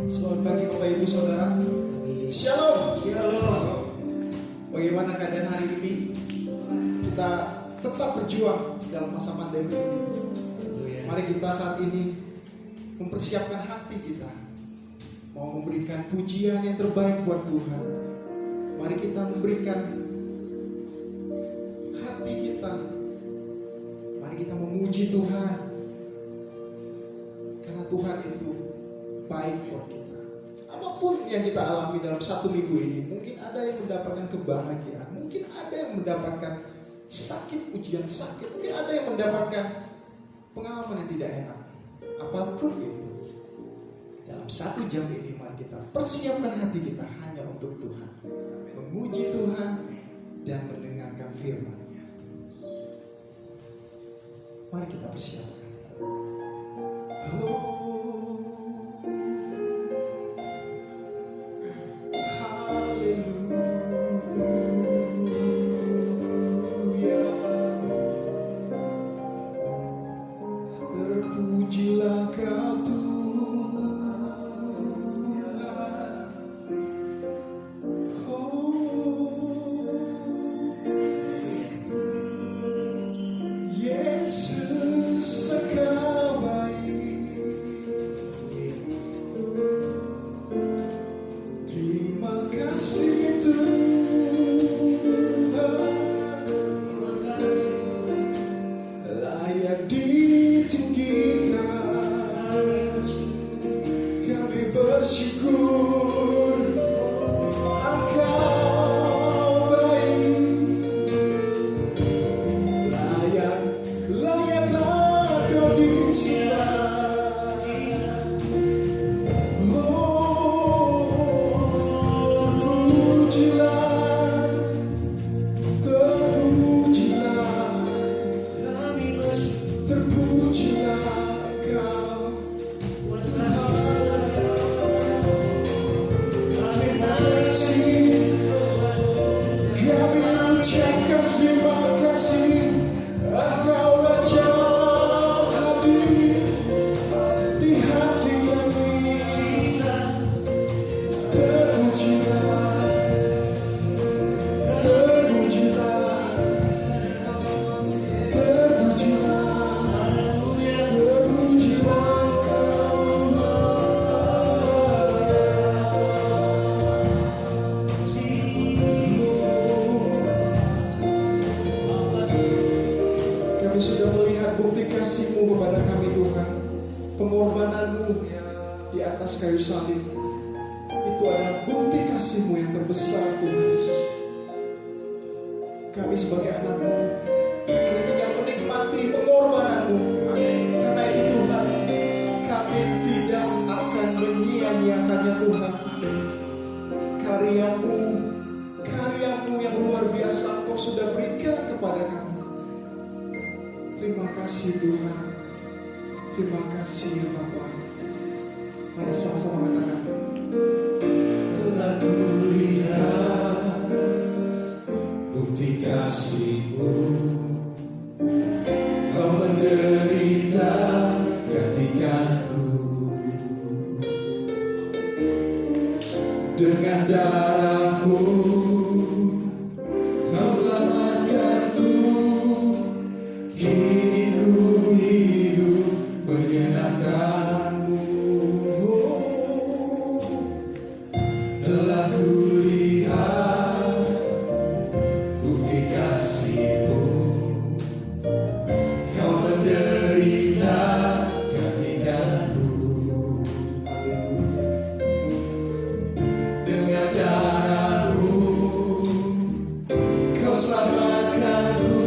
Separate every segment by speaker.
Speaker 1: Selamat pagi Bapak Ibu Saudara. Shalom.
Speaker 2: Shalom.
Speaker 1: Bagaimana keadaan hari ini? Kita tetap berjuang dalam masa pandemi ini. Mari kita saat ini mempersiapkan hati kita, mau memberikan pujian yang terbaik buat Tuhan. Mari kita memberikan hati kita. Mari kita memuji Tuhan, karena Tuhan itu baik buat kita. Apapun yang kita alami dalam satu minggu ini, mungkin ada yang mendapatkan kebahagiaan, mungkin ada yang mendapatkan sakit, ujian sakit, mungkin ada yang mendapatkan pengalaman yang tidak enak. Apapun itu, dalam 1 jam ini mari kita persiapkan hati kita hanya untuk Tuhan, memuji Tuhan dan mendengarkan firman-Nya. Mari kita persiapkan. Terpujilah Kau Yesus, Engkau baik. Terima kasih Tuhan, layak ditinggikan. Kami bersyukur Engkau baik. Layaklah Kau disembah. Terpujilah Kau. Terima kasih. Kami ucapkan terima kasih. Engkau Raja hadir di hati kami. Terpujilah, terpujilah, terpujilah, terpujilah Kau. Kami sudah melihat bukti kasih-Mu kepada kami Tuhan. Pengorbanan-Mu di atas kayu salib itu adalah bukti kasih-Mu yang terbesar Tuhan Yesus. Kami sebagai anak-Mu kami tinggal menikmati pengorbanan-Mu. Karena itu Tuhan, kami tidak akan menyia-nyiakannya Tuhan. Karya-Mu yang luar biasa Kau sudah berikan kepada kami. Terima kasih Tuhan. Terima kasih ya Bapa. Mari sama-sama katakan. Telah kulihat bukti kasih-Mu. Kau menderita gantikanku. Dengan darah-Mu Kau selamatkanku. Kini ku hidup menyenangkan-Mu. Telah kulihat bukti kasih-Mu. Kau menderita gantikanku. Dengan darah-Mu Kau selamatkanku.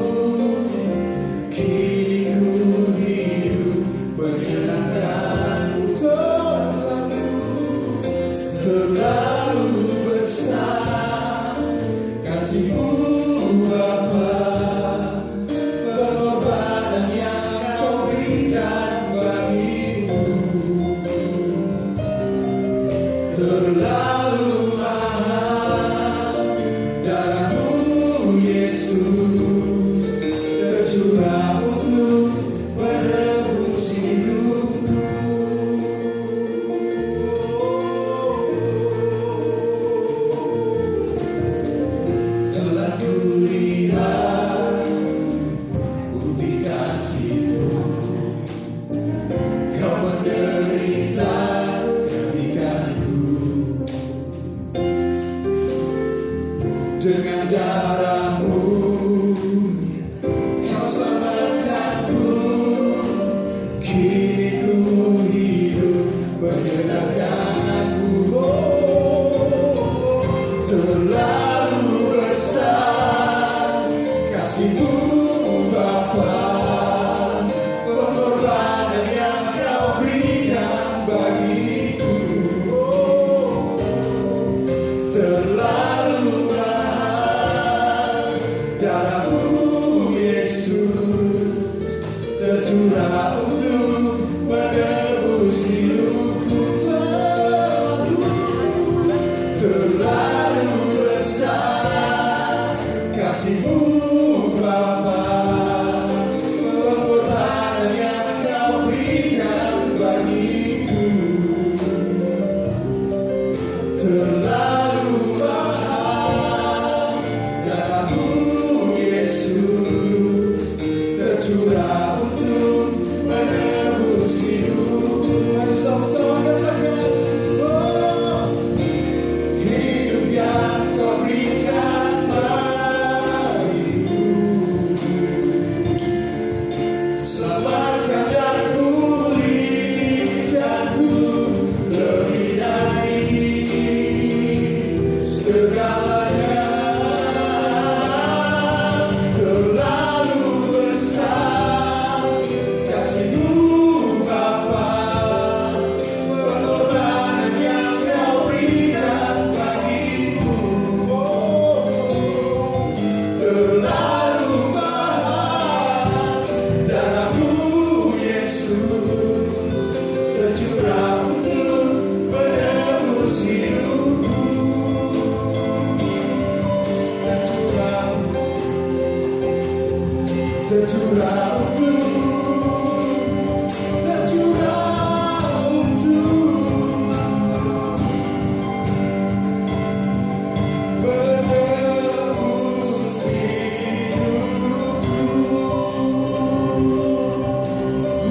Speaker 1: Kini ku hidup menyenangkan-Mu. Terlalu besar kasih-Mu Bapa. Pengorbanan yang Kau berikan bagiku terlalu mahal. Darah-Mu Yesus tercurah untuk menebus hidupku. kasih-Mu Bapa, pengorbanan yang Kau berikan bagiku terlalu mahal. Darah-Mu Yesus tercurah untuk menebus hidup. Mari sama-sama katakan, oh, hidup yang Kau berikan bagiku, selamatkan dan pulihkanku lebih dari segalanya. Terlalu besar kasih-Mu Bapa, pengorbanan yang Kau berikan bagiku, oh, terlalu mahal. Darah-Mu Yesus tercurah untuk menebus hidupku, tercurah untuk menebus hidupku.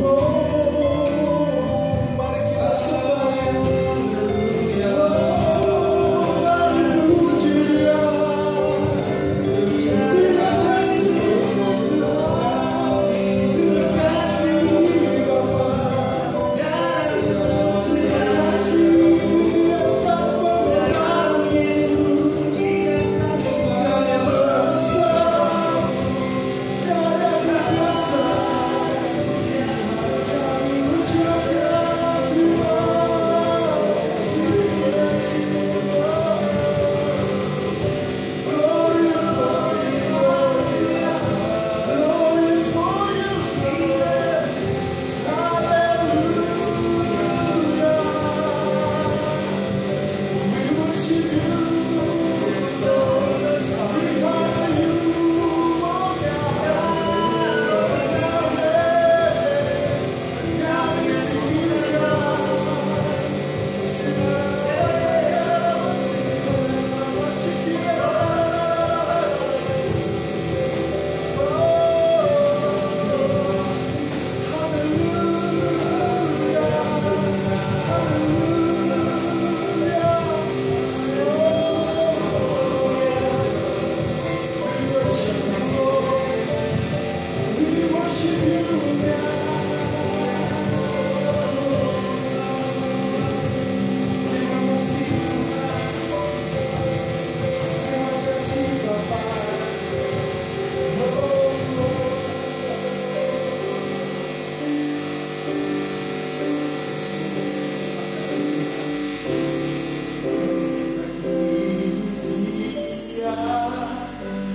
Speaker 1: Oh, mari kita sembah, oh, mari puji Dia. Terima kasih Tuhan, terima kasih Bapa, terima kasih atas pengorbanan Yesus. Kau yang besar, Kau yang kuasa, kami ucapkan terima kasih. Glory for you, Jesus. Hallelujah. We worship You, we honor You, oh God. Kami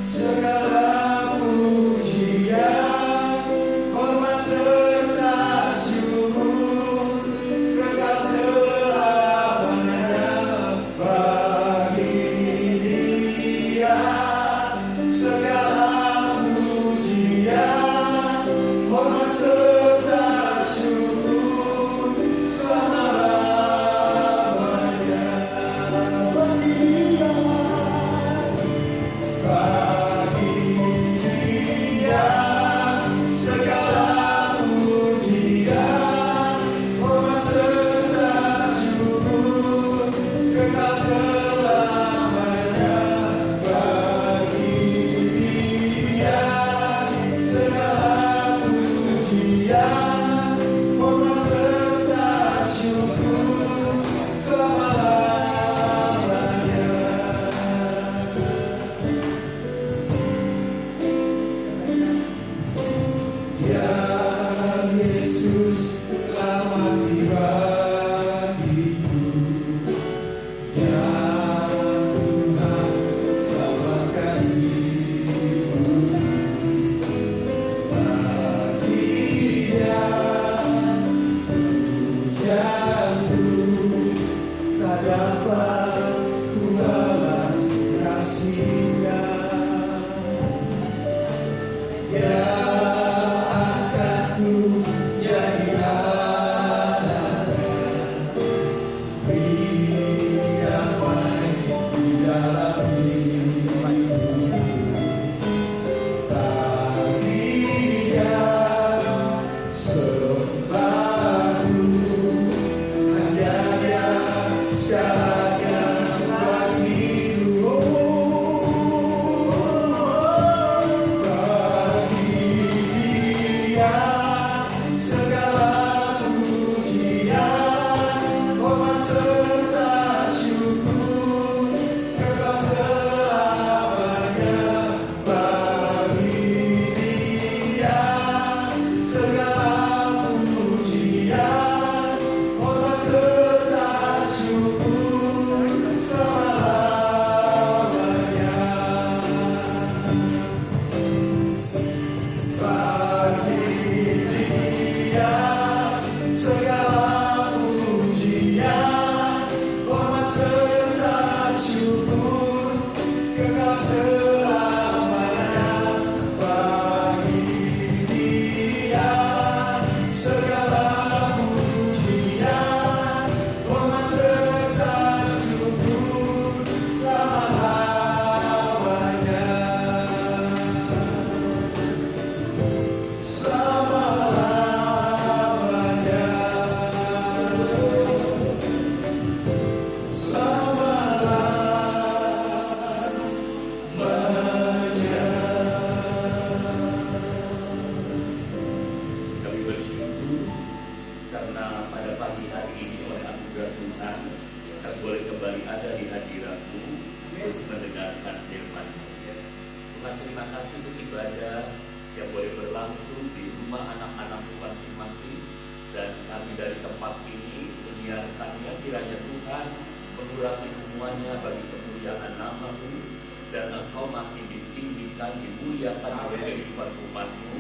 Speaker 1: segala pujian, hormat serta syukur kekal selamanya bagi Dia. Segala pujian, hormat serta syukur selama-lamanya bagi Dia. Segala pujian, hormat serta syukur kekal selamanya bagi Dia. Segala pujian, hormat serta syukur selama-lamanya. Ya Yesus, lama tiba bagiku. Ya Tuhan, selamatkan jiwaku. Bagi Dia pujianku tak dapat ku balas kasih-Nya.
Speaker 2: terima kasih untuk ibadah yang boleh berlangsung di rumah anak-anakmu masing-masing. Dan kami dari tempat ini menyiarkannya, kiranya Tuhan mengurangi semuanya bagi kemuliaan nama-Mu, dan Engkau makin ditinggikan, dimuliakan oleh kehidupan umat-Mu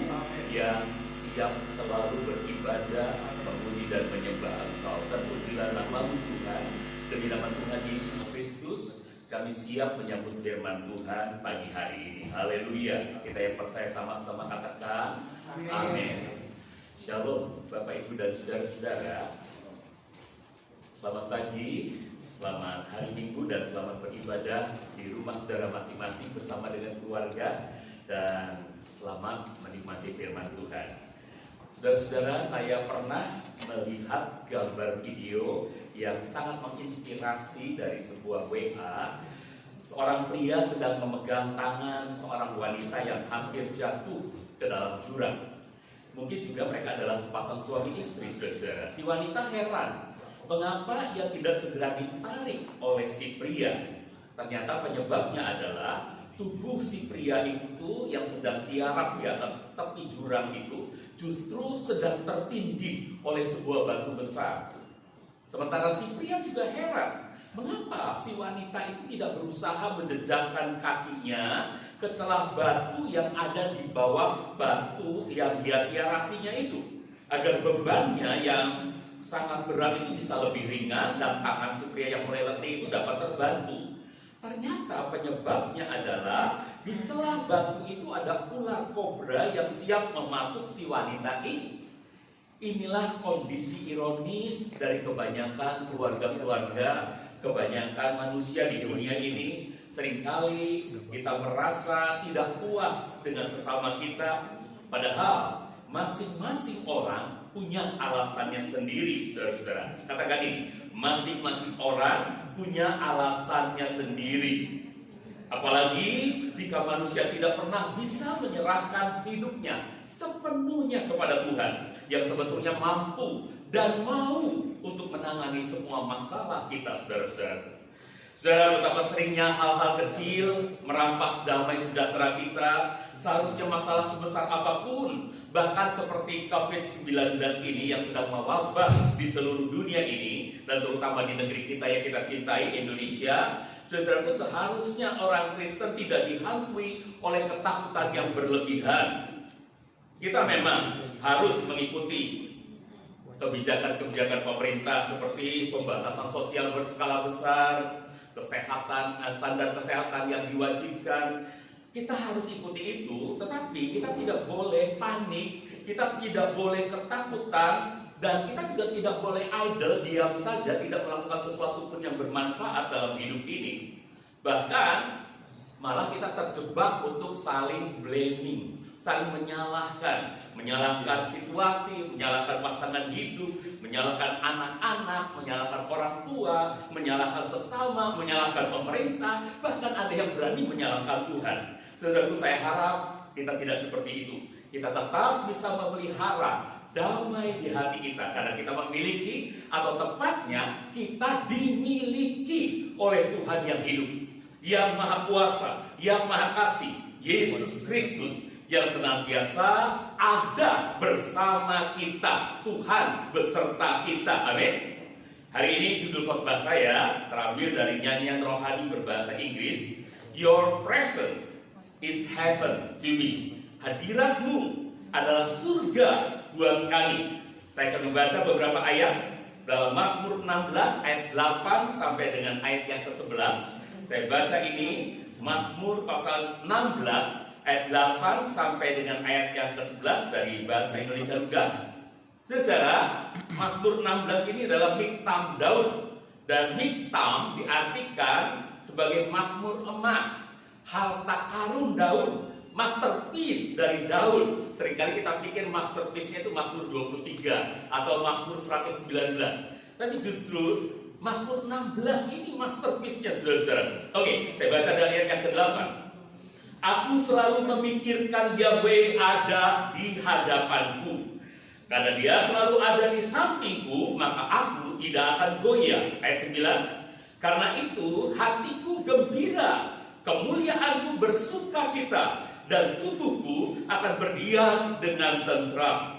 Speaker 2: yang siap selalu beribadah, memuji dan menyembah Engkau. Terpujilah nama-Mu Tuhan. Demi nama Tuhan Yesus Kristus, kami siap menyambut firman Tuhan pagi hari ini. Haleluya. Kita yang percaya sama-sama katakan amin. Shalom Bapak Ibu dan saudara-saudara. Selamat pagi, selamat hari Minggu, dan selamat beribadah di rumah saudara masing-masing bersama dengan keluarga, dan selamat menikmati firman Tuhan. Saudara-saudara, saya pernah melihat gambar video yang sangat menginspirasi dari sebuah WA. Seorang pria sedang memegang tangan seorang wanita yang hampir jatuh ke dalam jurang. Mungkin juga mereka adalah sepasang suami istri, saudara-saudara. Si wanita heran, mengapa ia tidak segera ditarik oleh si pria. Ternyata penyebabnya adalah tubuh si pria itu yang sedang tiarap di atas tepi jurang itu justru sedang tertindih oleh sebuah batu besar. Sementara si pria juga heran, mengapa si wanita itu tidak berusaha menjejakkan kakinya ke celah batu yang ada di bawah batu yang dia tiarapinya itu, agar bebannya yang sangat berat itu bisa lebih ringan dan tangan si pria yang mulai letih itu dapat terbantu. Ternyata penyebabnya adalah di celah batu itu ada ular kobra yang siap mematuk si wanita ini. Inilah kondisi ironis dari kebanyakan keluarga-keluarga, kebanyakan manusia di dunia ini. Seringkali kita merasa tidak puas dengan sesama kita, padahal masing-masing orang punya alasannya sendiri, saudara-saudara. Katakan ini, masing-masing orang punya alasannya sendiri. Apalagi jika manusia tidak pernah bisa menyerahkan hidupnya sepenuhnya kepada Tuhan, yang sebetulnya mampu dan mau untuk menangani semua masalah kita, saudara-saudara. Saudara, betapa seringnya hal-hal kecil merampas damai sejahtera kita. Seharusnya masalah sebesar apapun, bahkan seperti COVID-19 ini yang sedang mewabah di seluruh dunia ini, dan terutama di negeri kita yang kita cintai, Indonesia, saudara, seharusnya orang Kristen tidak dihantui oleh ketakutan yang berlebihan. Kita memang harus mengikuti kebijakan-kebijakan pemerintah seperti pembatasan sosial berskala besar, kesehatan, standar kesehatan yang diwajibkan. Kita harus ikuti itu, tetapi kita tidak boleh panik, kita tidak boleh ketakutan, dan kita juga tidak boleh idle, diam saja, tidak melakukan sesuatu pun yang bermanfaat dalam hidup ini. Bahkan malah kita terjebak untuk saling blaming, saling menyalahkan situasi, menyalahkan pasangan hidup, menyalahkan anak-anak, menyalahkan orang tua, menyalahkan sesama, menyalahkan pemerintah, bahkan ada yang berani menyalahkan Tuhan. Saudaraku, saya harap kita tidak seperti itu. Kita tetap bisa memelihara damai di hati kita, karena kita memiliki, atau tepatnya kita dimiliki oleh Tuhan yang hidup, yang maha kuasa, yang maha kasih, Yesus Kristus, yang senantiasa ada bersama kita. Tuhan beserta kita. Amin. Hari ini judul khotbah saya terambil dari nyanyian rohani berbahasa Inggris, Your presence is heaven to me. Hadiratmu adalah surga buat kami. Saya akan membaca beberapa ayat dalam Mazmur 16 ayat 8 sampai dengan ayat yang ke-11. Saya baca ini Mazmur pasal 16 ayat 8 sampai dengan ayat yang ke-11 dari bahasa Indonesia Lugas. Saudara, Mazmur 16 ini adalah miktam Daud, dan miktam diartikan sebagai mazmur emas, harta karun Daud, masterpiece dari Daud. Seringkali kita pikir masterpiece-nya itu Mazmur 23 atau Mazmur 119, tapi justru Mazmur 16 ini masterpiece-nya, saudara-saudara. Oke, saya baca dari ayat yang ke-8. Aku selalu memikirkan Yahweh ada di hadapanku. Karena dia selalu ada di sampingku, maka aku tidak akan goyah. Ayat 9. Karena itu hatiku gembira, kemuliaanku bersuka cita, dan tubuhku akan berdiam dengan tentram.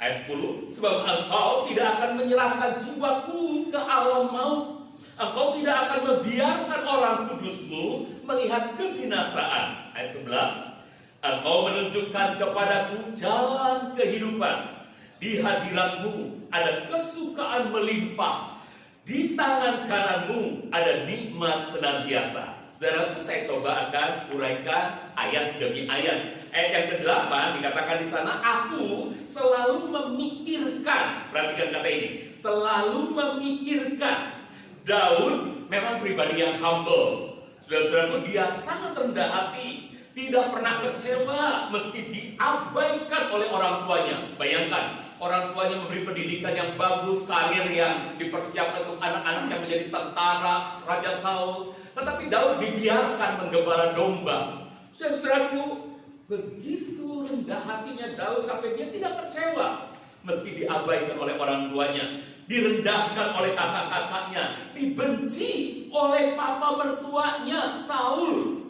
Speaker 2: Ayat 10, sebab engkau tidak akan menyerahkan jiwaku ke alam maut. Engkau tidak akan membiarkan orang kudusmu melihat kebinasaan. Ayat 11, engkau menunjukkan kepadaku jalan kehidupan. Di hadiratmu ada kesukaan melimpah. Di tangan kananmu ada nikmat senantiasa. Saudara, saya coba akan uraikan ayat demi ayat. Ayat yang ke-8 dikatakan di sana, aku selalu memikirkan. Perhatikan kata ini, selalu memikirkan. Daud memang pribadi yang humble. Saudara-saudaraku, dia sangat rendah hati, tidak pernah kecewa meski diabaikan oleh orang tuanya. Bayangkan, orang tuanya memberi pendidikan yang bagus, karir yang dipersiapkan untuk anak-anak yang menjadi tentara, Raja Saul. Tetapi Daud dibiarkan menggembala domba. Saudaraku, begitu rendah hatinya Daud sampai dia tidak kecewa meski diabaikan oleh orang tuanya, direndahkan oleh kakak-kakaknya, dibenci oleh papa mertuanya Saul,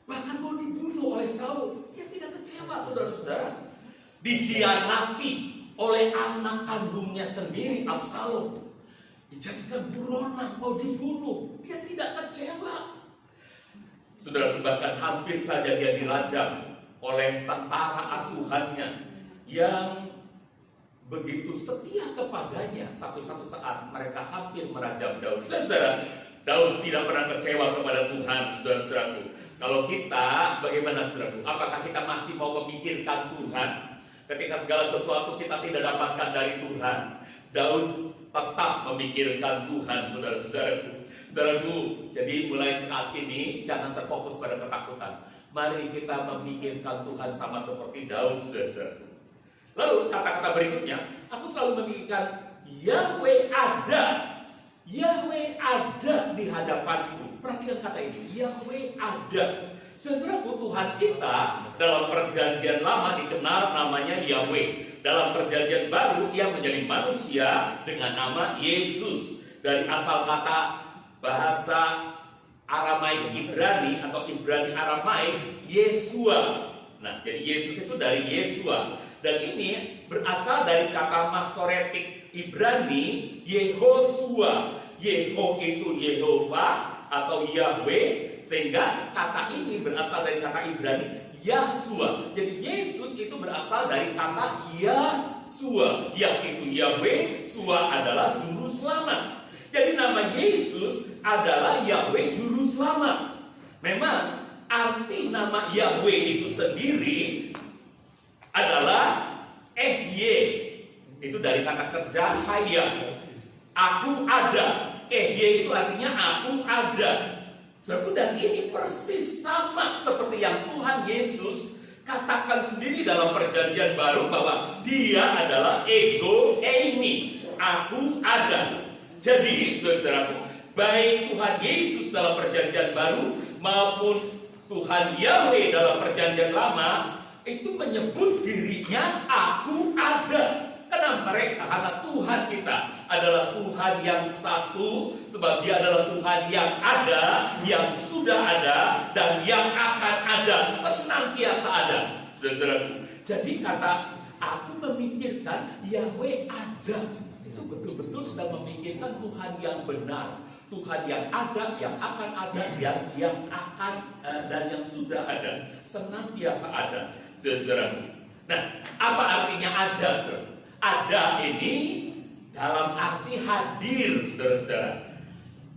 Speaker 2: bahkan mau dibunuh oleh Saul. Dia tidak kecewa, saudara-saudara. Dikhianati oleh anak kandungnya sendiri, Absalom, dijadikan buronan, mau dibunuh. Dia tidak kecewa. Saudara, bahkan hampir saja dia dirajam oleh tentara asuhannya yang begitu setia kepadanya, tapi satu saat mereka hampir merajam Daud. Saudara, Daud tidak pernah kecewa kepada Tuhan, saudara-saudaraku. Kalau kita, bagaimana saudaraku? Apakah kita masih mau memikirkan Tuhan ketika segala sesuatu kita tidak dapatkan dari Tuhan? Daud tetap memikirkan Tuhan, saudara-saudaraku. Saudaraku, jadi mulai saat ini jangan terfokus pada ketakutan. Mari kita memikirkan Tuhan sama seperti Daud, saudara-saudaraku. Lalu kata-kata berikutnya, aku selalu memikirkan Yahweh ada. Yahweh ada di hadapanku. Perhatikan kata ini, Yahweh ada. Saudaraku, Tuhan kita dalam perjanjian lama dikenal namanya Yahweh. Dalam perjanjian baru ia menjadi manusia dengan nama Yesus. Dari asal kata bahasa Aramaik Ibrani atau Ibrani Aramaik, Yesua. Nah, jadi Yesus itu dari Yesua. Dan ini berasal dari kata Masoretik Ibrani, Yehosua. Yeho itu Yehova atau Yahweh, sehingga kata ini berasal dari kata Ibrani Yahsua. Jadi Yesus itu berasal dari kata Yahsua. Yah itu Yahweh, Sua adalah juru selamat. Jadi nama Yesus adalah Yahweh juru selamat. Memang arti nama Yahweh itu sendiri adalah itu dari kata kerja hayah. Aku ada. Itu artinya aku ada. Dan ini persis sama seperti yang Tuhan Yesus katakan sendiri dalam perjanjian baru bahwa dia adalah ego eimi. Aku ada. Jadi, saudara-saudaraku, baik Tuhan Yesus dalam perjanjian baru maupun Tuhan Yahweh dalam perjanjian lama itu menyebut dirinya aku ada. Kenapa mereka? Karena Tuhan kita adalah Tuhan yang satu, sebab dia adalah Tuhan yang ada, yang sudah ada, dan yang akan ada, senantiasa ada. Saudara-saudaraku, jadi kata aku memikirkan Yahweh ada, itu betul-betul sedang memikirkan Tuhan yang benar, Tuhan yang ada, yang akan ada, yang akan dan yang sudah ada, senantiasa ada. Saudara-saudaraku, nah apa artinya ada? Saudara? Ada ini dalam arti hadir, saudara-saudara.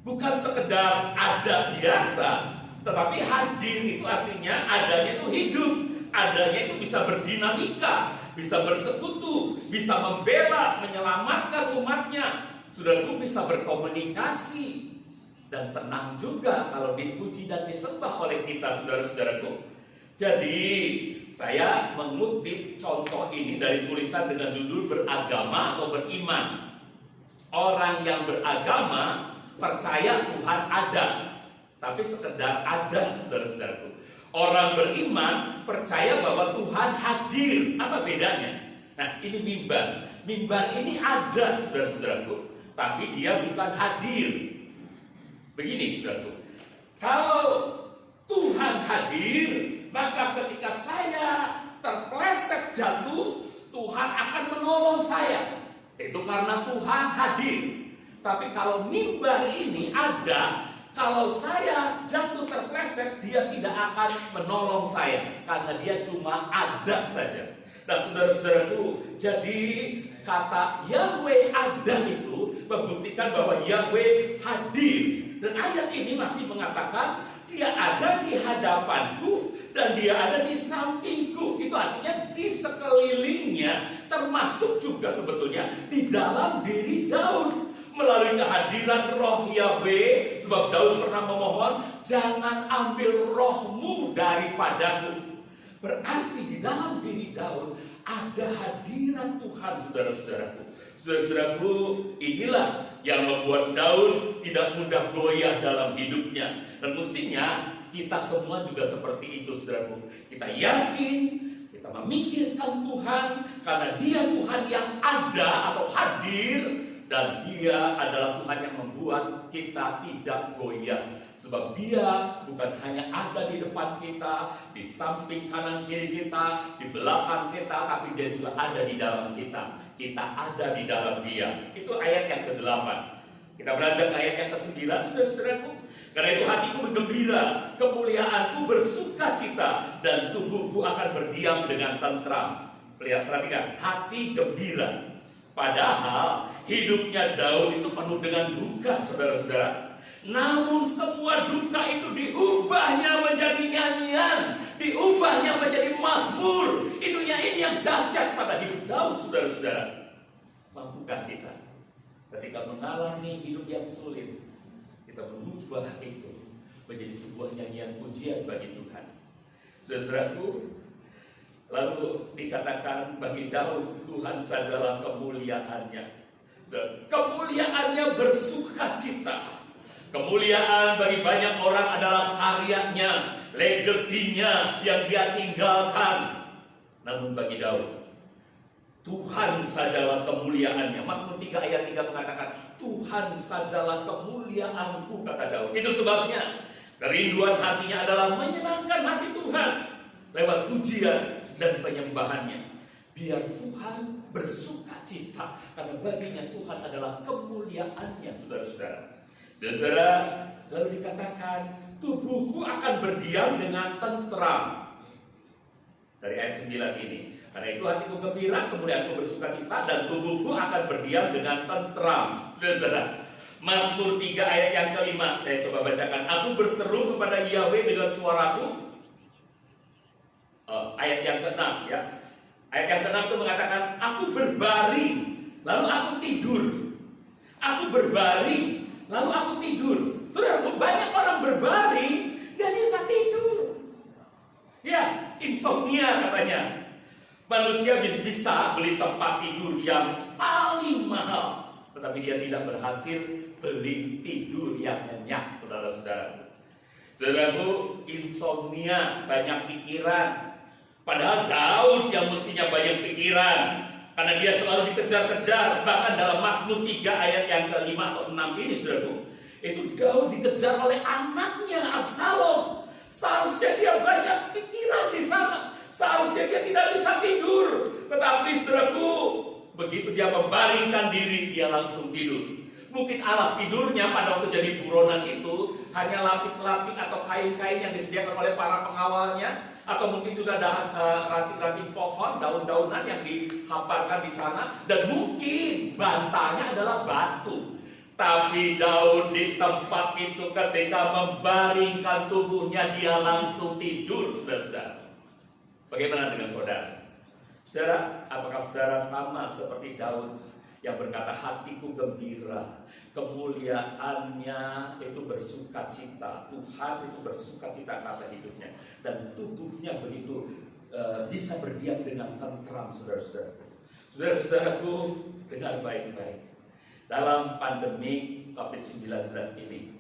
Speaker 2: Bukan sekedar ada biasa, tetapi hadir itu artinya adanya itu hidup, adanya itu bisa berdinamika, bisa bersekutu, bisa membela, menyelamatkan umatnya. Saudaraku, bisa berkomunikasi, dan senang juga kalau dipuji dan disembah oleh kita, saudara-saudaraku. Jadi saya mengutip contoh ini dari tulisan dengan judul beragama atau beriman. Orang yang beragama percaya Tuhan ada, tapi sekedar ada, saudara-saudaraku. Orang beriman percaya bahwa Tuhan hadir. Apa bedanya? Nah, ini mimbar. Mimbar ini ada, saudara-saudaraku, tapi dia bukan hadir. Begini, saudaraku. Kalau Tuhan hadir, maka ketika saya terpleset jatuh, Tuhan akan menolong saya. Itu karena Tuhan hadir. Tapi kalau mimbar ini ada, kalau saya jatuh terpleset, dia tidak akan menolong saya, karena dia cuma ada saja. Nah saudara-saudaraku, jadi kata Yahweh ada itu membuktikan bahwa Yahweh hadir. Dan ayat ini masih mengatakan dia ada di hadapanku dan dia ada di sampingku. Itu artinya di sekelilingnya, termasuk juga sebetulnya di dalam diri Daud. Melalui kehadiran roh Yahweh, sebab Daud pernah memohon, jangan ambil rohmu daripadaku. Berarti di dalam diri Daud ada hadirat Tuhan, saudara-saudaraku. Saudara-saudaraku, inilah yang membuat Daud tidak mudah goyah dalam hidupnya. Dan mestinya kita semua juga seperti itu, saudaraku. Kita yakin, kita memikirkan Tuhan, karena dia Tuhan yang ada atau hadir. Dan dia adalah Tuhan yang membuat kita tidak goyah. Sebab dia bukan hanya ada di depan kita, di samping kanan kiri kita, di belakang kita, tapi dia juga ada di dalam kita. Kita ada di dalam dia. Itu ayat yang ke-8. Kita beranjak ke ayat yang ke-9, saudara-saudaraku. Karena itu hatiku bergembira, kemuliaanku bersuka cita, dan tubuhku akan berdiam dengan tentram. Perhatikan, hati gembira. Padahal hidupnya Daud itu penuh dengan duka, saudara-saudara. Namun semua duka itu diubahnya menjadi nyanyian, diubahnya menjadi mazmur. Itunya ini yang dahsyat pada hidup Daud, saudara-saudara. Mampukah kita ketika mengalami hidup yang sulit, kita mengubah itu menjadi sebuah nyanyian pujian bagi Tuhan? Saudara-saudaraku, lalu dikatakan bagi Daud, Tuhan sajalah kemuliaannya. Kemuliaannya bersuka cita. Kemuliaan bagi banyak orang adalah karyanya, legasinya yang dia tinggalkan. Namun bagi Daud, Tuhan sajalah kemuliaannya. Mazmur 3 ayat 3 mengatakan, Tuhan sajalah kemuliaanku, kata Daud. Itu sebabnya kerinduan hatinya adalah menyenangkan hati Tuhan lewat pujian dan penyembahannya. Biar Tuhan bersuka cita, karena baginya Tuhan adalah kemuliaannya, saudara-saudara. Saudara, lalu dikatakan, tubuhku akan berdiam dengan tentram. Dari ayat 9 ini. Karena itu hatiku gembira, kemuliaanku bersuka cita, dan tubuhku akan berdiam dengan tentram. Saudara, Mazmur 3 ayat yang ke-5, saya coba bacakan. Aku berseru kepada Yahweh dengan suaraku. Ayat yang ke-6 ya. Ayat yang ke-6 itu mengatakan, aku berbaring, lalu aku tidur. Aku berbaring, lalu aku tidur. Saudara, banyak orang berbaring, gak bisa tidur. Ya, insomnia katanya. Manusia bisa beli tempat tidur yang paling mahal, tetapi dia tidak berhasil beli tidur yang nyenyak, saudara-saudara. Saudaraku, insomnia, banyak pikiran. Padahal Daud yang mestinya banyak pikiran, karena dia selalu dikejar-kejar. Bahkan dalam Mazmur 3 ayat yang ke-5 atau 6 ini, saudaraku, itu Daud dikejar oleh anaknya Absalom. Seharusnya dia banyak pikiran di sana, seharusnya dia tidak bisa tidur. Tetapi saudaraku, begitu dia membaringkan diri, dia langsung tidur. Mungkin alas tidurnya pada waktu jadi buronan itu hanya lapik-lapik atau kain-kain yang disediakan oleh para pengawalnya, atau mungkin juga ranting-ranting pohon, daun-daunan yang dihamparkan di sana, dan mungkin bantalnya adalah batu. Tapi Daud di tempat itu ketika membaringkan tubuhnya, dia langsung tidur, saudara-saudara. Bagaimana dengan saudara? Saudara, apakah saudara sama seperti Daud yang berkata, hatiku gembira, kemuliaannya itu bersuka cita, Tuhan itu bersuka cita karena hidupnya, dan tubuhnya begitu bisa berdiam dengan tentram, saudara-saudara. Saudara-saudaraku, dengar baik-baik. Dalam pandemi COVID-19 ini,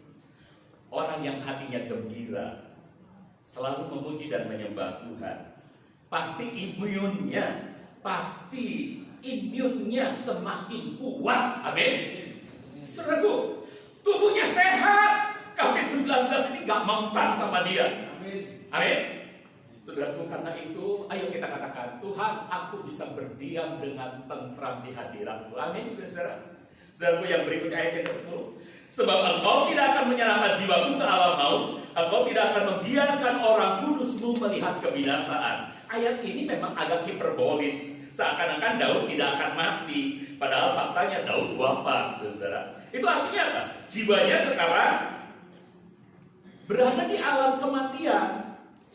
Speaker 2: orang yang hatinya gembira, selalu memuji dan menyembah Tuhan, pasti imunnya semakin kuat. Amin. Saudaraku, tubuhnya sehat. COVID-19 ini gak mempan sama dia. Amin. Amin. Saudaraku, karena itu ayo kita katakan, Tuhan, aku bisa berdiam dengan tentram di hadirat-Mu. Amin, saudara. Saudaraku, yang berikutnya ayat yang ke-10. Sebab Engkau tidak akan menyerahkan jiwaku ke alam maut, Engkau tidak akan membiarkan orang kudus-Mu melihat kebinasaan. Ayat ini memang agak hiperbolis, seakan-akan Daud tidak akan mati, padahal faktanya Daud wafat, saudara. Itu artinya apa? Jiwanya sekarang berada di alam kematian,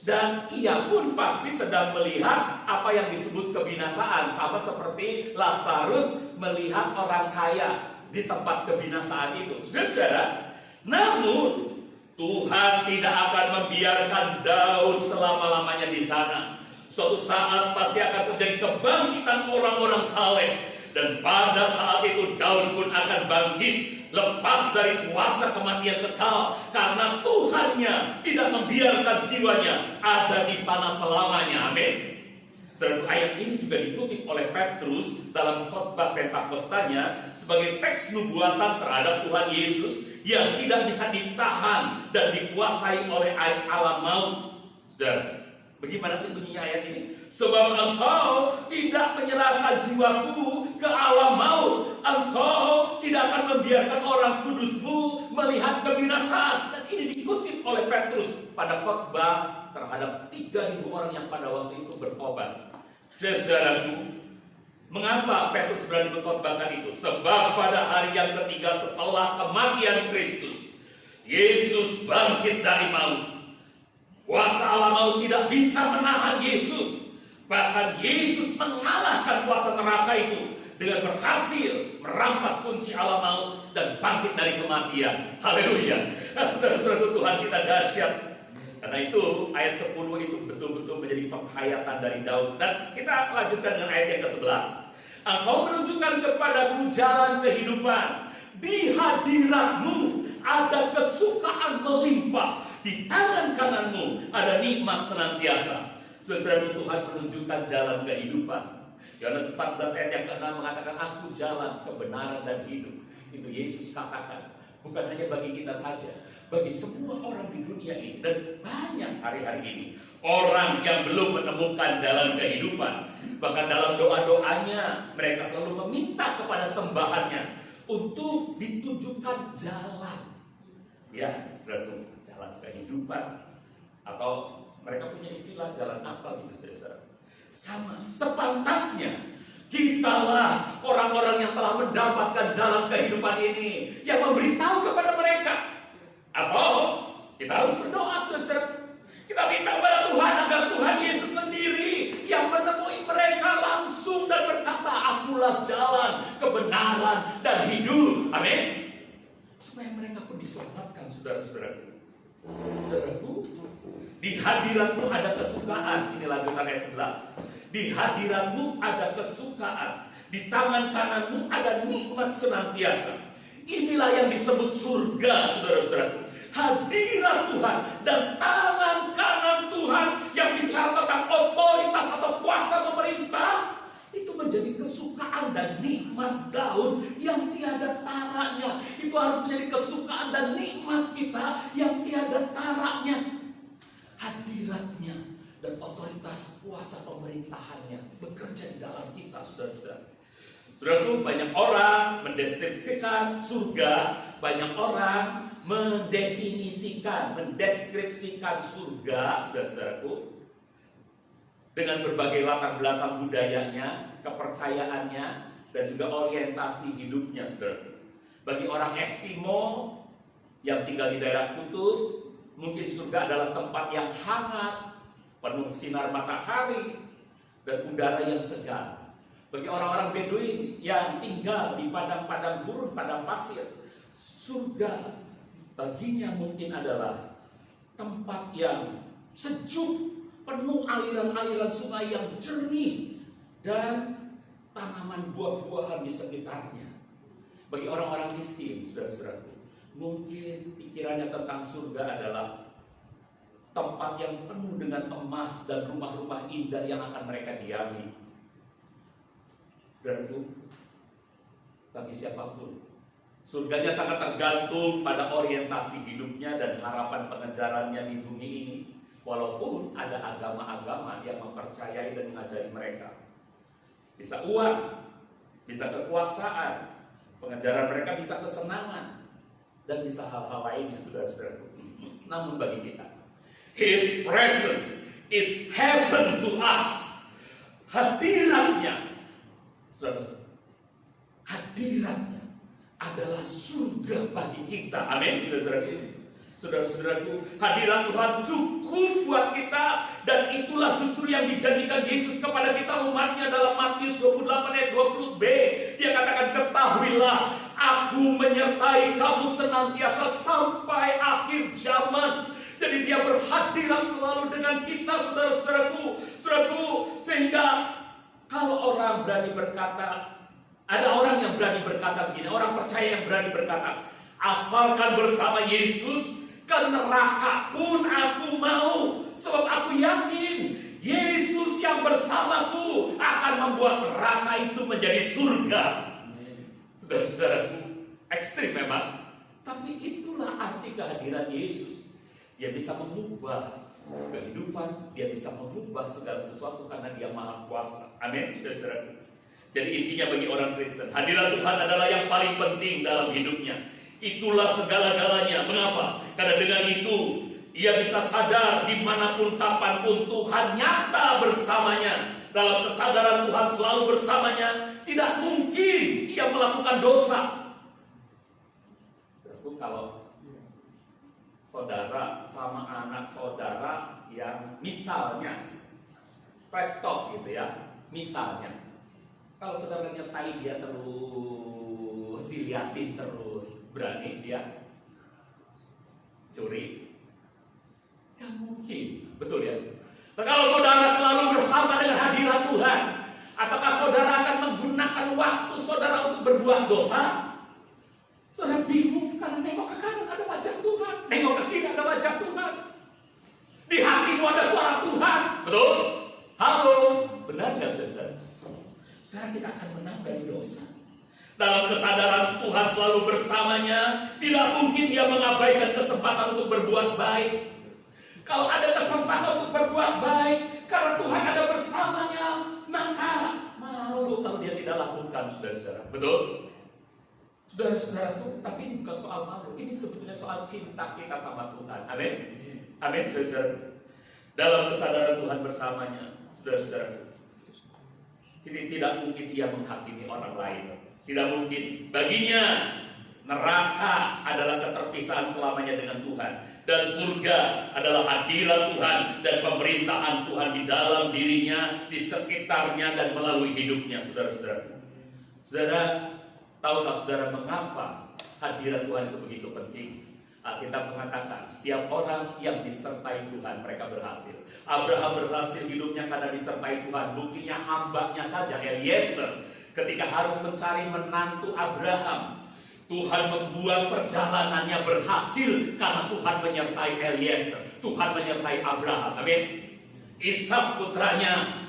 Speaker 2: dan ia pun pasti sedang melihat apa yang disebut kebinasaan, sama seperti Lazarus melihat orang kaya di tempat kebinasaan itu, saudara. Namun Tuhan tidak akan membiarkan Daud selama-lamanya di sana. Suatu saat pasti akan terjadi kebangkitan orang-orang saleh, dan pada saat itu Daud pun akan bangkit, lepas dari kuasa kematian kekal, karena Tuhannya tidak membiarkan jiwanya ada di sana selamanya. Amin. Saudara, ayat ini juga dikutip oleh Petrus dalam khotbah Pentakostanya sebagai teks nubuatan terhadap Tuhan Yesus yang tidak bisa ditahan dan dikuasai oleh alam maut. Saudara, bagaimana sih bunyinya ayat ini? Sebab Engkau tidak menyerahkan jiwaku ke alam maut, Engkau tidak akan membiarkan orang kudus-Mu melihat kebinasaan. Dan ini dikutip oleh Petrus pada khotbah terhadap 3.000 orang yang pada waktu itu bertobat. Saudaraku, mengapa Petrus berani mengkhotbahkan itu? Sebab pada hari yang ketiga setelah kematian Kristus, Yesus bangkit dari maut. Kuasa alam maut tidak bisa menahan Yesus. Bahkan Yesus mengalahkan kuasa neraka itu dengan berhasil merampas kunci alam maut dan bangkit dari kematian. Haleluya. Nah, saudara-saudara, Tuhan kita dahsyat. Karena itu ayat 10 itu betul-betul menjadi penghayatan dari Daud. Dan kita lanjutkan dengan ayat yang ke-11. Engkau menunjukkan kepadaku jalan kehidupan. Di hadirat-Mu ada kesukaan melimpah. Di tangan kanan-Mu ada nikmat senantiasa. Saudara, Tuhan menunjukkan jalan kehidupan. Yohanes 14 ayat yang ke-6 mengatakan, aku jalan kebenaran dan hidup. Itu Yesus katakan. Bukan hanya bagi kita saja, bagi semua orang di dunia ini. Dan banyak hari-hari ini orang yang belum menemukan jalan kehidupan. Bahkan dalam doa-doanya mereka selalu meminta kepada sembahannya untuk ditunjukkan jalan. Ya, saudara, jalan kehidupan. Atau mereka punya istilah jalan apa gitu, saudara. Sama, sepantasnya kitalah orang-orang yang telah mendapatkan jalan kehidupan ini, yang memberitahu kepada mereka. Atau kita harus berdoa, saudara. Kita minta kepada Tuhan agar Tuhan Yesus sendiri yang menemui mereka langsung dan berkata, akulah jalan, kebenaran, dan hidup. Amin. Supaya mereka pun diselamatkan, saudara-saudaraku. Saudaraku, di hadirat-Mu ada kesukaan. Ini lanjutan ayat 11. Di hadirat-Mu ada kesukaan. Di tangan kanan-Mu ada nikmat senantiasa. Inilah yang disebut surga, saudara-saudaraku. Hadirat Tuhan dan tangan kanan Tuhan yang bicara tentang otoritas atau kuasa pemerintah, itu menjadi kesukaan dan nikmat Daud yang tiada taraknya. Itu harus menjadi kesukaan dan nikmat kita yang tiada taraknya. Hadiratnya dan otoritas kuasa pemerintahannya bekerja di dalam kita, saudara-saudara. Saudaraku, banyak orang mendeskripsikan surga, banyak orang mendeskripsikan surga, saudara-saudaraku, dengan berbagai latar belakang budayanya, kepercayaannya, dan juga orientasi hidupnya, saudaraku. Bagi orang Eskimo yang tinggal di daerah kutub, mungkin surga adalah tempat yang hangat, penuh sinar matahari, dan udara yang segar. Bagi orang-orang Beduin yang tinggal di padang-padang gurun, padang pasir, surga baginya mungkin adalah tempat yang sejuk, penuh aliran-aliran sungai yang jernih, dan tanaman buah-buahan di sekitarnya. Bagi orang-orang miskin, saudara-saudaraku, mungkin pikirannya tentang surga adalah tempat yang penuh dengan emas dan rumah-rumah indah yang akan mereka diami. Dan itu bagi siapapun, surganya sangat tergantung pada orientasi hidupnya dan harapan pengejarannya di bumi ini. Walaupun ada agama-agama yang mempercayai dan mengajari mereka. Bisa uang, bisa kekuasaan, pengajaran mereka bisa kesenangan, dan bisa hal-hal lainnya, saudara-saudara. Namun bagi kita, His presence is heaven to us. Hadiratnya, saudara, hadiratnya adalah surga bagi kita. Amin, saudara-saudara. Saudara-saudaraku, hadirat Tuhan cukup buat kita, dan itulah justru yang dijanjikan Yesus kepada kita umatnya dalam Matius 28 ayat 20b. Dia katakan, ketahuilah, aku menyertai kamu senantiasa sampai akhir zaman. Jadi dia berhadirat selalu dengan kita, saudara-saudaraku. Saudaraku, sehingga kalau orang berani berkata, ada orang yang berani berkata begini, orang percaya yang berani berkata, asalkan bersama Yesus, ke neraka pun aku mau, sebab aku yakin Yesus yang bersamaku akan membuat neraka itu menjadi surga. Saudara-saudaraku, ekstrim memang, tapi itulah arti kehadiran Yesus. Dia bisa mengubah kehidupan, dia bisa mengubah segala sesuatu karena dia maha kuasa. Amin, saudara-saudaraku. Jadi intinya bagi orang Kristen, hadirat Tuhan adalah yang paling penting dalam hidupnya. Itulah segala-galanya. Mengapa? Karena dengan itu ia bisa sadar dimanapun kapanpun Tuhan nyata bersamanya. Dalam kesadaran Tuhan selalu bersamanya, tidak mungkin ia melakukan dosa. Kalau saudara sama anak saudara yang misalnya laptop gitu ya, misalnya kalau saudara nyertai dia terus, dilihatin terus, berani dia curi? Ya mungkin, betul ya. Nah, kalau saudara selalu bersama dengan hadirat Tuhan, apakah saudara akan menggunakan waktu saudara untuk berbuat dosa? Saudara bingung karena nengok ke kanan ada wajah Tuhan, nengok ke kiri ada wajah Tuhan, di hatimu ada suara Tuhan, betul? Halo, benar nggak saudara? Sekarang kita akan menang dari dosa. Dalam kesadaran Tuhan selalu bersamanya, tidak mungkin ia mengabaikan kesempatan untuk berbuat baik. Kalau ada kesempatan untuk berbuat baik, karena Tuhan ada bersamanya, maka malu kalau dia tidak lakukan, saudara-saudara. Betul? Saudara-saudaraku, tapi ini bukan soal malu, ini sebetulnya soal cinta kita sama Tuhan. Amin? Amin, saudara-saudara. Dalam kesadaran Tuhan bersamanya, saudara-saudaraku, tidak mungkin ia menghakimi orang lain. Tidak mungkin. Baginya neraka adalah keterpisahan selamanya dengan Tuhan, dan surga adalah hadirat Tuhan dan pemerintahan Tuhan di dalam dirinya, di sekitarnya, dan melalui hidupnya, saudara-saudara. Saudara, tahukah saudara mengapa hadirat Tuhan itu begitu penting? Alkitab mengatakan setiap orang yang disertai Tuhan mereka berhasil. Abraham berhasil hidupnya karena disertai Tuhan. Buktinya hambanya saja, Eliezer, ketika harus mencari menantu Abraham, Tuhan membuat perjalanannya berhasil karena Tuhan menyertai Eliezer, Tuhan menyertai Abraham. Amin. Ishak putranya,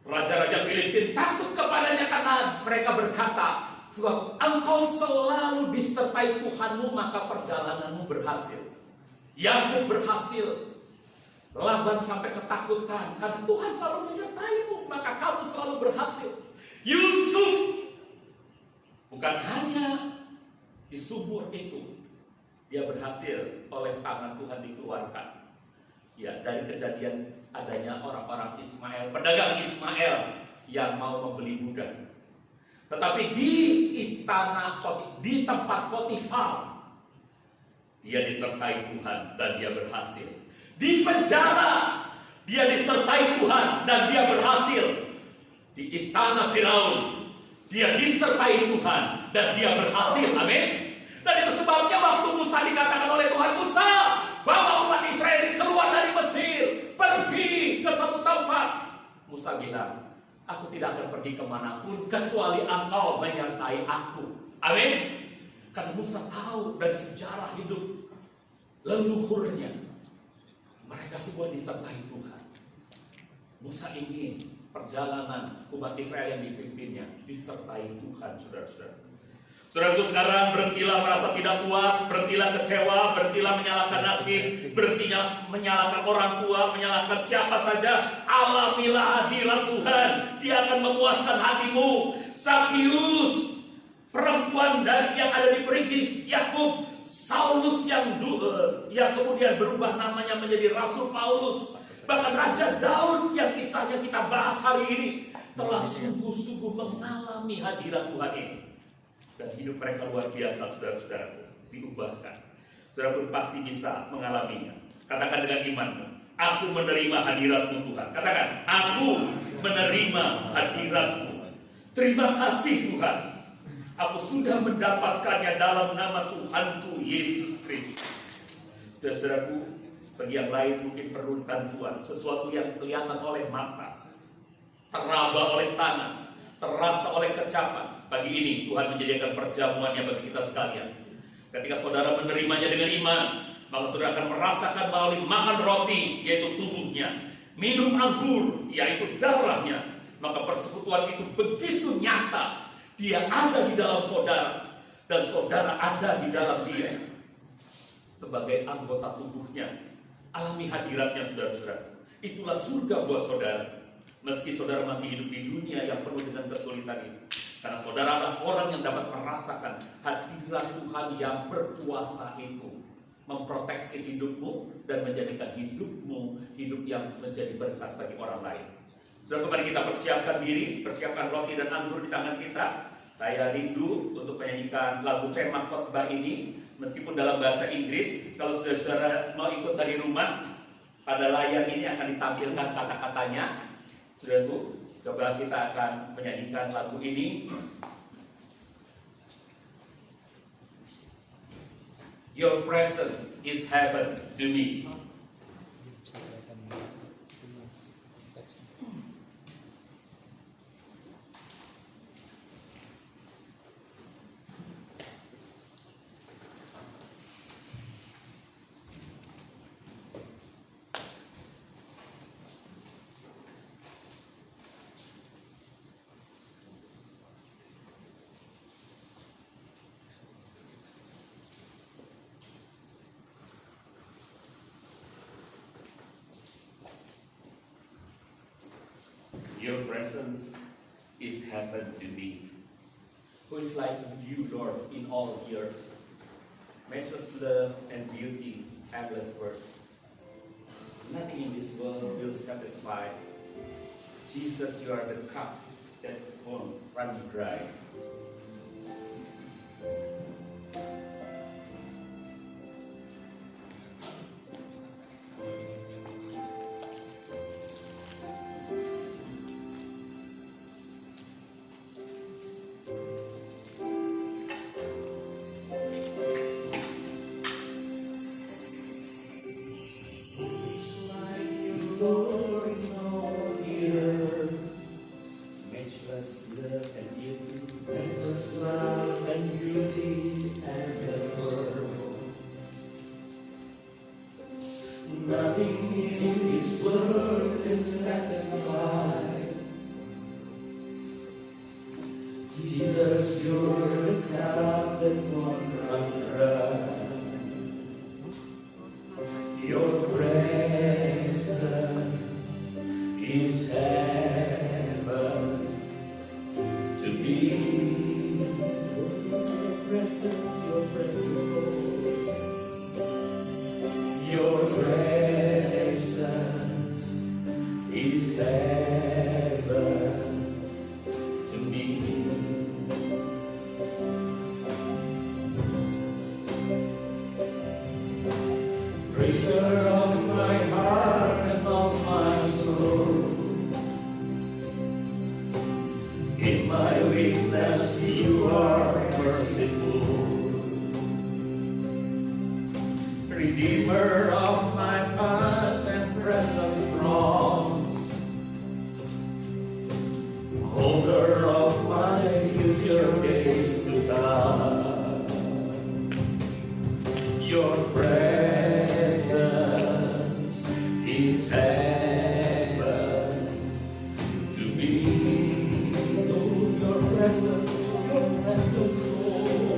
Speaker 2: raja-raja Filistin takut kepadanya karena mereka berkata, sebab engkau selalu disertai Tuhanmu, maka perjalananmu berhasil. Yakub berhasil. Laban sampai ketakutan karena Tuhan selalu menyertaimu, maka kamu selalu berhasil. Yusuf bukan hanya di subur itu, dia berhasil oleh tangan Tuhan dikeluarkan. Ya, dari kejadian adanya orang-orang Ismail, pedagang Ismail yang mau membeli budak. Tetapi di istana, di tempat Potifar, dia disertai Tuhan dan dia berhasil. Di penjara, dia disertai Tuhan dan dia berhasil. Di istana Firaun, dia disertai Tuhan dan dia berhasil. Amin. Dan itu sebabnya waktu Musa dikatakan oleh Tuhan, Musa, bawa umat Israel ini keluar dari Mesir, pergi ke satu tempat. Musa bilang, aku tidak akan pergi kemanapun kecuali engkau menyertai aku. Amin. Karena Musa tahu dari sejarah hidup leluhurnya, mereka semua disertai Tuhan. Musa ingin perjalanan umat Israel yang dipimpinnya disertai Tuhan, saudara-saudara. Saudaraku, sekarang berhentilah merasa tidak puas, berhentilah kecewa, berhentilah menyalahkan nasib, berhentilah menyalahkan orang tua, menyalahkan siapa saja. Alamilah hadirat Tuhan, Dia akan memuaskan hatimu. Sakius, perempuan yang ada di Perigis, Yakub, Saulus yang kemudian berubah namanya menjadi Rasul Paulus, bahkan Raja Daud yang kisahnya kita bahas hari ini, telah sungguh-sungguh mengalami hadirat Tuhan ini. Dan hidup mereka luar biasa, saudara-saudara, diubahkan. Saudara pun pasti bisa mengalaminya. Katakan dengan imanmu, aku menerima hadirat-Mu Tuhan. Katakan, aku menerima hadirat-Mu. Terima kasih Tuhan, aku sudah mendapatkannya dalam nama Tuhanku Yesus Kristus. Saudara-saudaraku, bagi yang lain mungkin perlu bantuan, sesuatu yang kelihatan oleh mata, teraba oleh tangan, terasa oleh kecapan. Pagi ini Tuhan menyediakan perjamuannya bagi kita sekalian. Ketika saudara menerimanya dengan iman, maka saudara akan merasakan melalui makan roti, yaitu tubuhnya, minum anggur, yaitu darahnya, maka persekutuan itu begitu nyata. Dia ada di dalam saudara, dan saudara ada di dalam dia. Sebagai anggota tubuhnya, alami hadiratnya, saudara-saudara. Itulah surga buat saudara. Meski saudara masih hidup di dunia yang penuh dengan kesulitan ini, karena saudara adalah orang yang dapat merasakan hadirat Tuhan yang berkuasa itu, memproteksi hidupmu dan menjadikan hidupmu hidup yang menjadi berkat bagi orang lain. Saudara, kembali kita persiapkan diri, persiapkan roti dan anggur di tangan kita. Saya rindu untuk menyanyikan lagu tema khotbah ini, meskipun dalam bahasa Inggris. Kalau saudara mau ikut dari rumah, pada layar ini akan ditampilkan kata-katanya. Saudaraku, coba kita akan menyanyikan lagu ini. Your presence is heaven to me. Your presence is heaven to me. Who is like you, Lord, in all the earth? Matchless love and beauty, endless worth. Nothing in this world will satisfy. Jesus, you are the cup that won't run dry.
Speaker 3: Nothing in this world can satisfy. Jesus, you're the cup that won't run dry. Your presence is heaven to me. Your presence, Lord. Your presence is heaven to me. Treasure of my heart and of my soul. In my weakness you are merciful. Redeemer of my past and present wrongs, holder of my future days to come. Your presence is heaven to me. Oh, your presence, Lord.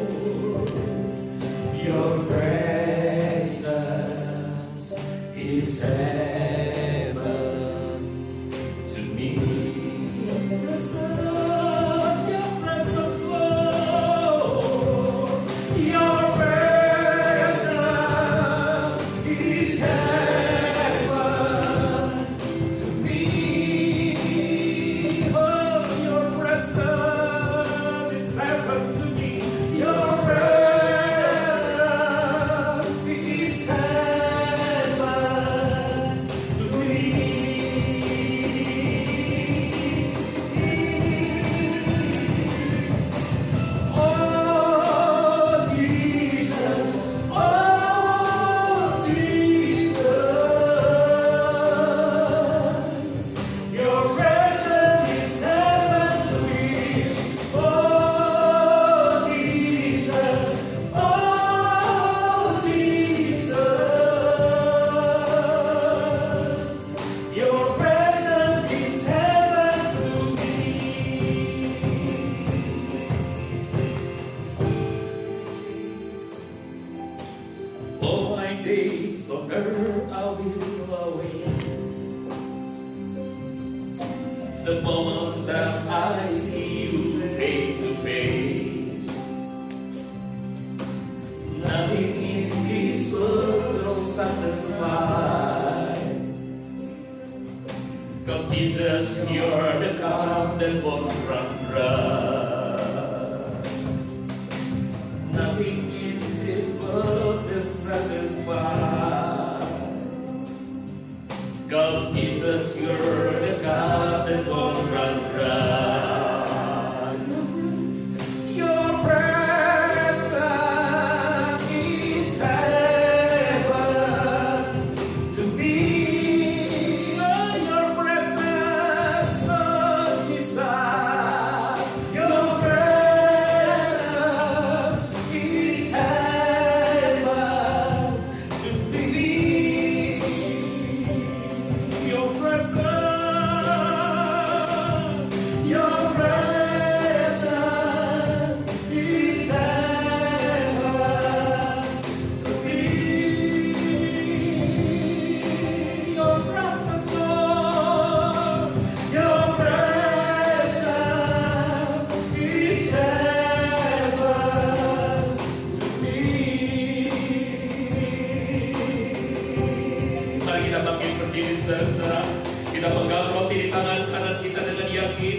Speaker 3: heaven to me. Your presence, Lord, your presence is heaven to me. Oh, your presence is heaven to me. Your presence is heaven to me. Oh Jesus, your presence is heaven to me. Oh Jesus, your presence is heaven to me. All my days on earth I will await the moment that I see you face to face. Nothing in this world will satisfy, 'cause Jesus, you're the God that won't run dry. Nothing in this world will satisfy, 'cause Jesus, you're the God that won't run dry. Your presence is heaven to me. Oh, your presence, oh Jesus, your presence is heaven to me. Your presence is heaven to me. Your presence, Lord, your presence is heaven to me. Mari kita bangkit berdiri, saudara-saudara. Kita pegang roti di tangan kanan kita dengan yakin,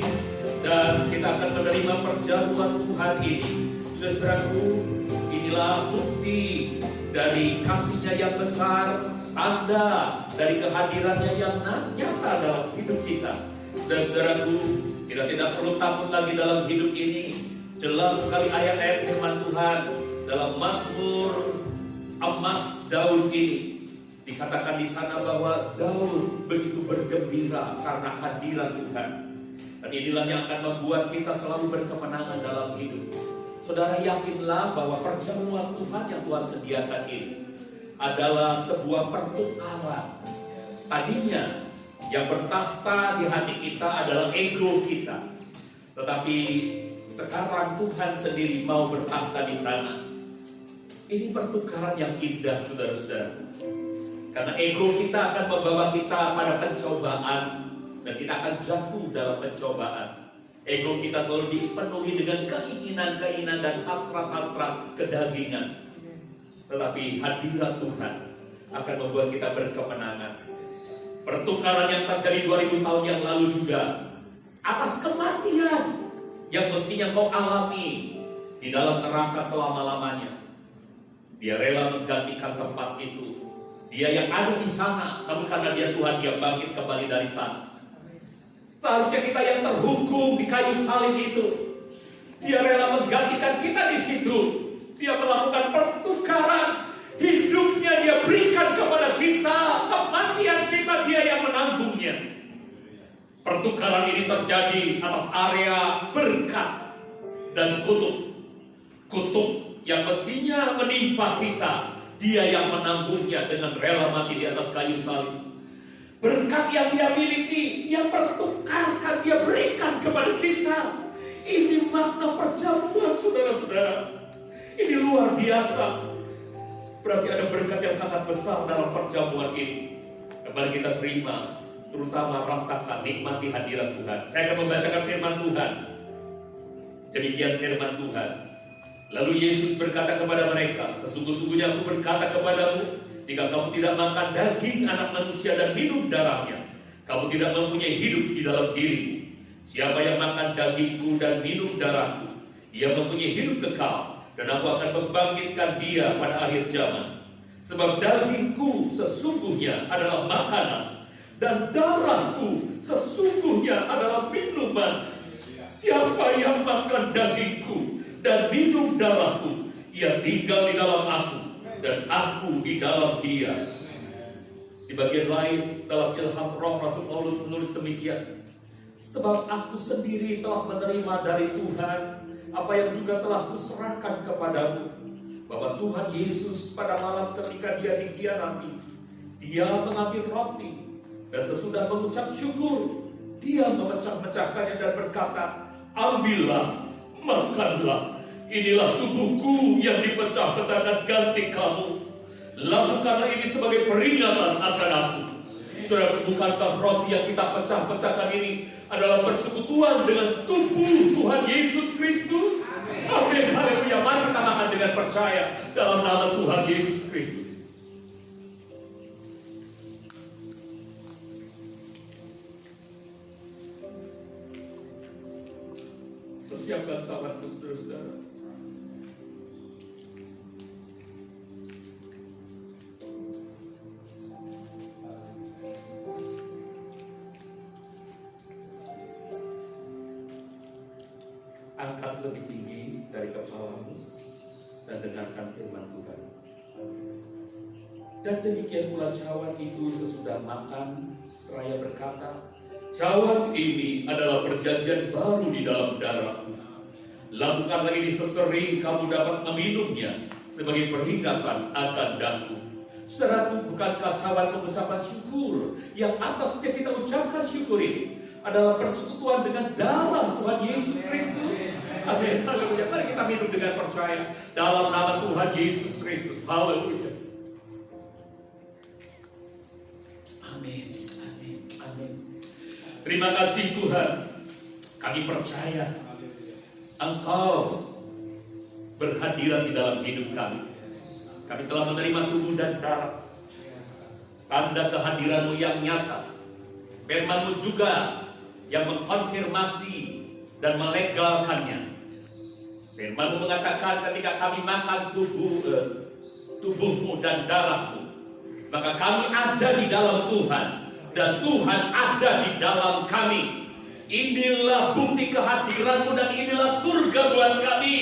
Speaker 3: dan kita akan menerima perjamuan Tuhan ini. Saudaraku, inilah bukti dari kasih-Nya yang besar, tanda dari kehadirannya yang nyata dalam hidup kita. Dan saudaraku, kita tidak perlu takut lagi dalam hidup ini. Jelas sekali ayat-ayat firman Tuhan dalam Mazmur Ammas Daud ini. Dikatakan di sana bahwa Daud begitu bergembira karena hadirat Tuhan. Dan inilah yang akan membuat kita selalu berkemenangan dalam hidup. Saudara, yakinlah bahwa perjamuan Tuhan yang Tuhan sediakan ini adalah sebuah pertukaran. Tadinya yang bertakhta di hati kita adalah ego kita, tetapi sekarang Tuhan sendiri mau bertakhta di sana. Ini pertukaran yang indah, saudara-saudara. Karena ego kita akan membawa kita pada pencobaan, dan kita akan jatuh dalam pencobaan. Ego kita selalu dipenuhi dengan keinginan-keinginan dan hasrat-hasrat kedagingan. Tetapi hadirat Tuhan akan membuat kita berkemenangan. Pertukaran yang terjadi 2000 tahun yang lalu juga atas kematian yang mestinya kau alami di dalam neraka selama-lamanya. Dia rela menggantikan tempat itu. Dia yang ada di sana, namun karena dia Tuhan, dia bangkit kembali dari sana. Seharusnya kita yang terhukum di kayu salib itu, dia rela menggantikan kita di situ. Dia melakukan pertukaran, hidupnya dia berikan kepada kita, kematian kita dia yang menanggungnya. Pertukaran ini terjadi atas area berkat dan kutuk. Kutuk yang mestinya menimpa kita, dia yang menanggungnya dengan rela mati di atas kayu salib. Berkat yang dia miliki, dia pertukarkan, dia berikan kepada kita. Ini makna perjamuan, saudara-saudara. Ini luar biasa. Berarti ada berkat yang sangat besar dalam perjamuan ini. Mari kita terima, terutama rasakan, nikmati hadirat Tuhan. Saya akan membacakan firman Tuhan. Demikian firman Tuhan. Lalu Yesus berkata kepada mereka, sesungguh-sungguhnya aku berkata kepadamu, jika kamu tidak makan daging anak manusia dan minum darahnya, kamu tidak mempunyai hidup di dalam dirimu. Siapa yang makan dagingku dan minum darahku, ia mempunyai hidup kekal, dan aku akan membangkitkan dia pada akhir zaman. Sebab dagingku sesungguhnya adalah makanan, dan darahku sesungguhnya adalah minuman. Siapa yang makan dagingku dan minum darahku, ia tinggal di dalam aku, dan aku di dalam dia. Di bagian lain dalam ilham roh, Rasul Paulus menulis demikian. Sebab aku sendiri telah menerima dari Tuhan apa yang juga telah kuserahkan kepadamu, bahwa Tuhan Yesus pada malam ketika dia dikhianati, dia mengambil roti, dan sesudah mengucap syukur, dia memecah-mecahkannya dan berkata, ambillah, makanlah, inilah tubuhku yang dipecah-pecahkan ganti kamu. Lakukanlah ini sebagai peringatan akan aku. Saudara, bukankah roti yang kita pecah-pecahkan ini adalah persekutuan dengan tubuh Tuhan Yesus Kristus? Amin, haleluya. Mari kita makan dengan percaya dalam nama Tuhan Yesus Kristus. Persiapkan sahabatku, saudara-saudara. Angkat lebih tinggi dari kepalamu dan dengarkan firman Tuhan. Dan demikian pula cawan itu sesudah makan, seraya berkata, cawan ini adalah perjanjian baru di dalam darahku. Lakukanlah ini sesering kamu dapat meminumnya sebagai peringatan akan daku. Saudaraku, bukankah cawan pengucapan syukur yang atasnya kita ucapkan syukur ini adalah persekutuan dengan darah Tuhan Yesus Kristus? Amin, haleluya. Mari kita minum dengan percaya dalam nama Tuhan Yesus Kristus. Haleluya. Amin, amin, amin. Terima kasih Tuhan. Kami percaya Engkau berhadirat di dalam hidup kami. Kami telah menerima tubuh dan darah, tanda kehadiran-Mu yang nyata. Firman-Mu juga yang mengkonfirmasi dan melegalkannya. Firman-Mu mengatakan ketika kami makan tubuh-Mu dan darah-Mu, maka kami ada di dalam Tuhan dan Tuhan ada di dalam kami. Inilah bukti kehadiran-Mu dan inilah surga buat kami.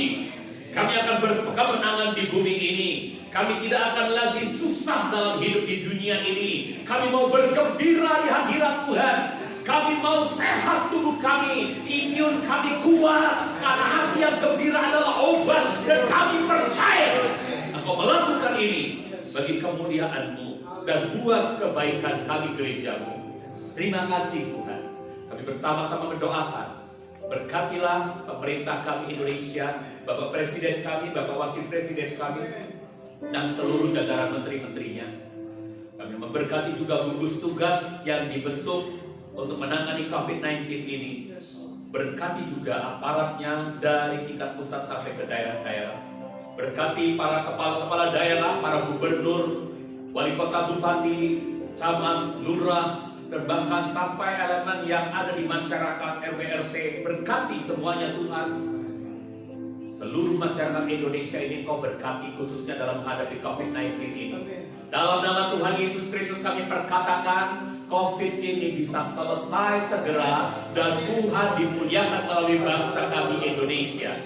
Speaker 3: Kami akan berkemenangan di bumi ini. Kami tidak akan lagi susah dalam hidup di dunia ini. Kami mau bergembira di hadirat Tuhan. Kami mau sehat tubuh kami, imun kami kuat, karena hati yang gembira adalah obat. Dan kami percaya Engkau melakukan ini bagi kemuliaan-Mu dan buat kebaikan kami gereja-Mu. Terima kasih Tuhan. Kami bersama-sama mendoakan, berkatilah pemerintah kami Indonesia, Bapak Presiden kami, Bapak Wakil Presiden kami, dan seluruh jajaran menteri-menterinya. Kami memberkati juga gugus tugas yang dibentuk untuk menangani COVID-19 ini. Berkati juga aparatnya dari tingkat pusat sampai ke daerah-daerah. Berkati para kepala-kepala daerah, para gubernur, wali kota, bupati, camat, lurah, dan bahkan sampai elemen yang ada di masyarakat RW/RT. Berkati semuanya Tuhan. Seluruh masyarakat Indonesia ini Kau berkati, khususnya dalam menghadapi COVID-19 ini. Dalam nama Tuhan Yesus Kristus kami perkatakan, COVID ini bisa selesai segera dan Tuhan dimuliakan melalui bangsa kami Indonesia.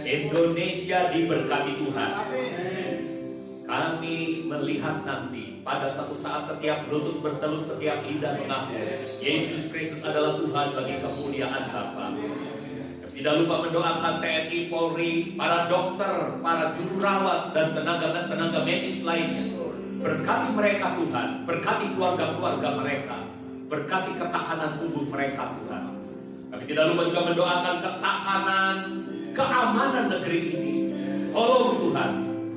Speaker 3: Indonesia diberkati Tuhan. Kami melihat nanti pada satu saat setiap lutut bertelut, setiap lidah mengaku Yesus Kristus adalah Tuhan bagi kemuliaan Bapa. Tidak lupa mendoakan TNI, Polri, para dokter, para juru rawat, dan tenaga medis lainnya. Berkati mereka Tuhan, berkati keluarga-keluarga mereka, berkati ketahanan tubuh mereka Tuhan. Kami tidak lupa juga mendoakan ketahanan, keamanan negeri ini. Tolong Tuhan,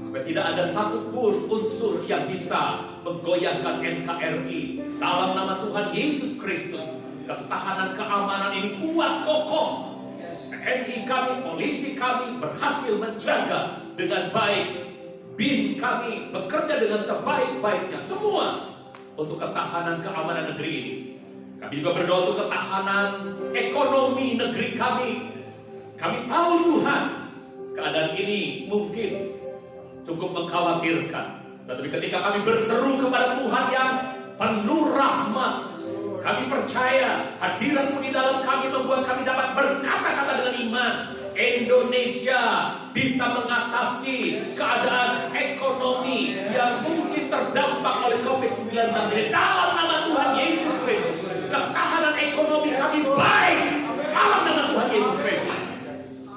Speaker 3: supaya tidak ada satupun unsur yang bisa menggoyahkan NKRI. Dalam nama Tuhan Yesus Kristus, ketahanan keamanan ini kuat kokoh. TNI kami, polisi kami berhasil menjaga dengan baik. BIN kami bekerja dengan sebaik-baiknya semua untuk ketahanan keamanan negeri ini. Kami juga berdoa untuk ketahanan ekonomi negeri kami. Kami tahu Tuhan, keadaan ini mungkin cukup mengkhawatirkan. Tetapi ketika kami berseru kepada Tuhan yang penuh rahmat, kami percaya hadirat-Mu di dalam kami membuat kami dapat berkata-kata dengan iman. Indonesia bisa mengatasi keadaan ekonomi yang mungkin terdampak oleh COVID-19 ini. Dalam nama Tuhan Yesus Kristus, ketahanan ekonomi kami baik. Dalam nama Tuhan Yesus Kristus.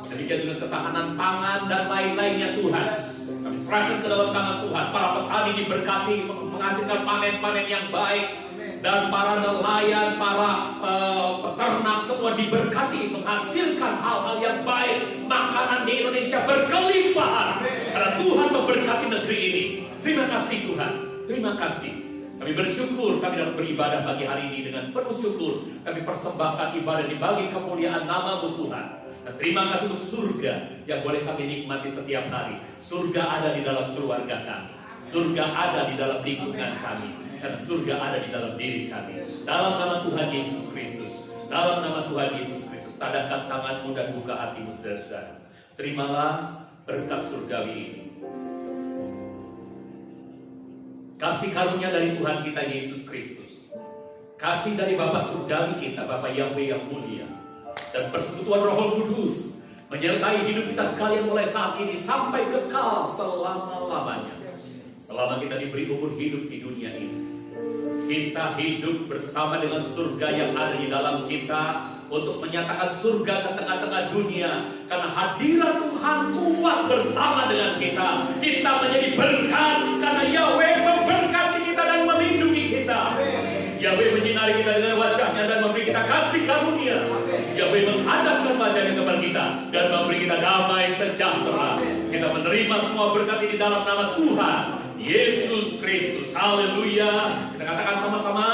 Speaker 3: Demikian juga ketahanan pangan dan lain-lainnya Tuhan. Kami serahkan ke dalam tangan Tuhan. Para petani diberkati menghasilkan panen-panen yang baik. Dan para nelayan, para peternak semua diberkati menghasilkan hal-hal yang baik. Makanan di Indonesia berkelimpahan karena Tuhan memberkati negeri ini. Terima kasih Tuhan, terima kasih. Kami bersyukur kami dapat beribadah pagi hari ini dengan penuh syukur. Kami persembahkan ibadah ini bagi kemuliaan nama-Mu Tuhan. Dan terima kasih untuk surga yang boleh kami nikmati setiap hari. Surga ada di dalam keluarga kami. Surga ada di dalam lingkungan kami. Karena surga ada di dalam diri kami. Dalam nama Tuhan Yesus Kristus. Dalam nama Tuhan Yesus Kristus. Tadahkan tanganmu dan buka hatimu saudara-saudara. Terimalah berkat surgawi ini. Kasih karunia dari Tuhan kita Yesus Kristus. Kasih dari Bapa surgawi kita, Bapa Yahweh yang mulia. Dan persekutuan Roh Kudus menyertai hidup kita sekalian mulai saat ini sampai kekal selama-lamanya. Selama kita diberi umur hidup di dunia ini, kita hidup bersama dengan surga yang ada di dalam kita untuk menyatakan surga ke tengah-tengah dunia. Karena hadirat Tuhan kuat bersama dengan kita. Kita menjadi berkat karena Yahweh memberkati kita dan melindungi kita. Yahweh menyinari kita dengan wajahnya dan memberi kita kasih karunia. Yahweh menghadapkan wajahnya kepada kita dan memberi kita damai sejahtera. Kita menerima semua berkat ini dalam nama Tuhan Yesus Kristus. Haleluya. Kita katakan sama-sama.